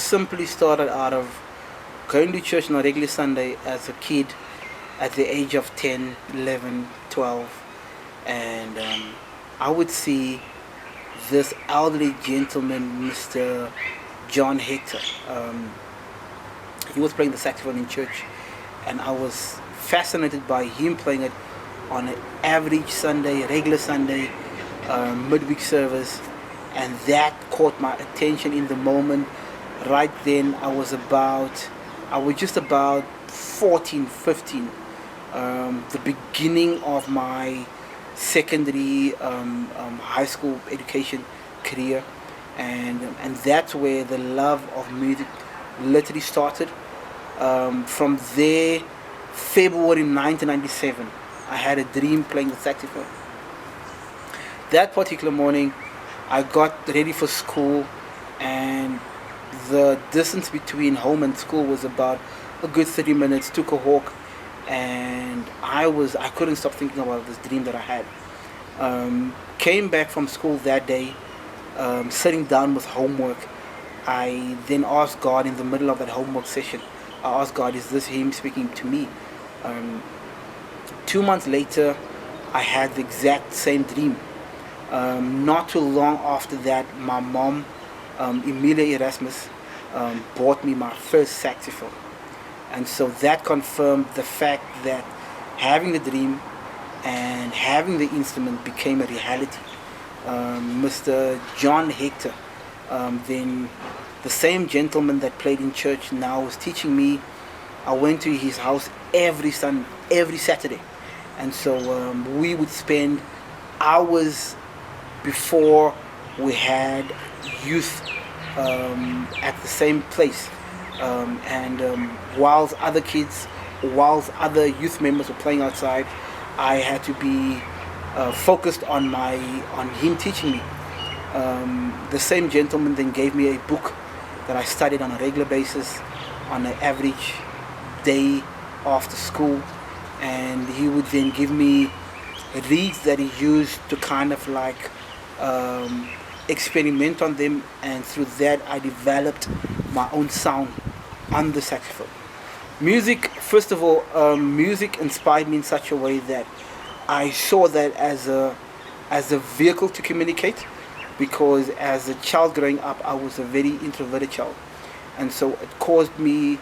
simply started out of going to church on a regular Sunday as a kid at the age of 10, 11, 12. And I would see this elderly gentleman, Mr. John Hector. He was playing the saxophone in church, and I was fascinated by him playing it on an average Sunday, regular Sunday, midweek service, and that caught my attention in the moment. Right then, I was just about 14, 15, the beginning of my secondary high school education career, and that's where the love of music literally started. From there, February 1997, I had a dream playing the saxophone. That particular morning, I got ready for school, and the distance between home and school was about a good 30 minutes. Took a walk, and I couldn't stop thinking about this dream that I had. Came back from school that day, sitting down with homework. I then asked God in the middle of that homework session. I asked God, "Is this Him speaking to me?" 2 months later, I had the exact same dream. Not too long after that, my mom, Emilia Erasmus, bought me my first saxophone. And so that confirmed the fact that having the dream and having the instrument became a reality. Mr. John Hector, then the same gentleman that played in church now was teaching me. I went to his house every Saturday. And so we would spend hours before we had youth at the same place. Whilst other youth members were playing outside, I had to be focused on him teaching me. The same gentleman then gave me a book that I studied on a regular basis on an average day after school, and he would then give me reeds that he used to kind of like experiment on them, and through that I developed my own sound on the saxophone. Music, first of all, music inspired me in such a way that I saw that as a vehicle to communicate, because as a child growing up I was a very introverted child, and so it caused me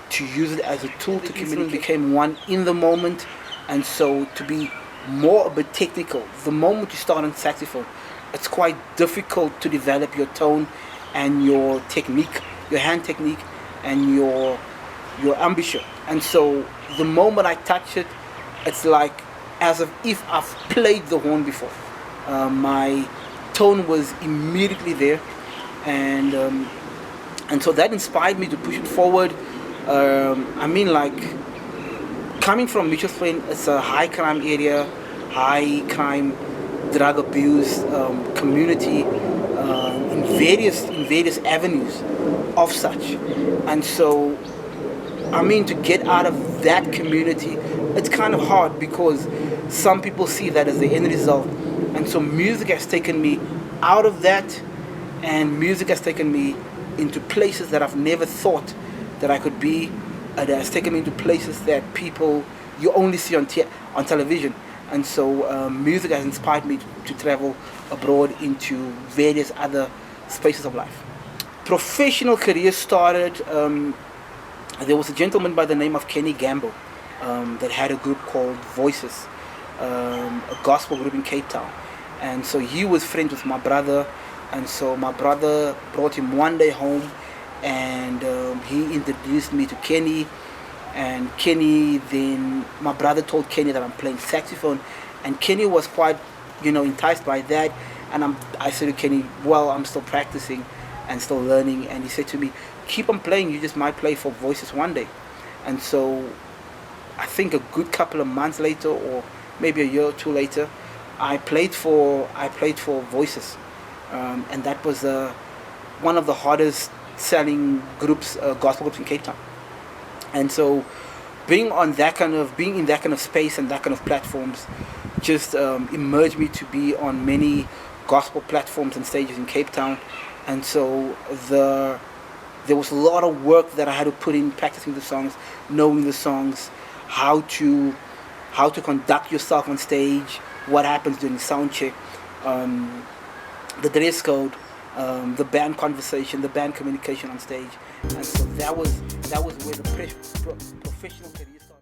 to use it as a tool to communicate. Became one in the moment, and so to be more a bit technical, the moment you start on saxophone, it's quite difficult to develop your tone and your technique, your hand technique, and your ambition. And so the moment I touch it, it's like as if I've played the horn before. My tone was immediately there, and so that inspired me to push it forward. Coming from Mitchells Plain, it's a high crime area, high crime, drug abuse community, in various avenues of such. And so to get out of that community, it's kind of hard, because some people see that as the end result. And so music has taken me out of that, and music has taken me into places that I've never thought that I could be. It has taken me into places that people you only see on television. And so music has inspired me to travel abroad into various other spaces of life. Professional career started, there was a gentleman by the name of Kenny Gamble that had a group called Voices, a gospel group in Cape Town. And so he was friends with my brother, and so my brother brought him one day home, and he introduced me to Kenny. And Kenny, then my brother told Kenny that I'm playing saxophone, and Kenny was quite, enticed by that. And I said to Kenny, well, I'm still practicing and still learning. And he said to me, keep on playing, you just might play for Voices one day. And so I think a good couple of months later, or maybe a year or two later, I played for Voices, and that was one of the hardest selling groups, gospel groups in Cape Town. And so being in that kind of space and that kind of platforms just emerged me to be on many gospel platforms and stages in Cape Town. And so the There was a lot of work that I had to put in practicing the songs, knowing the songs, how to conduct yourself on stage, what happens during sound check, the dress code, the band conversation, the band communication on stage, and so that was where the professional career started.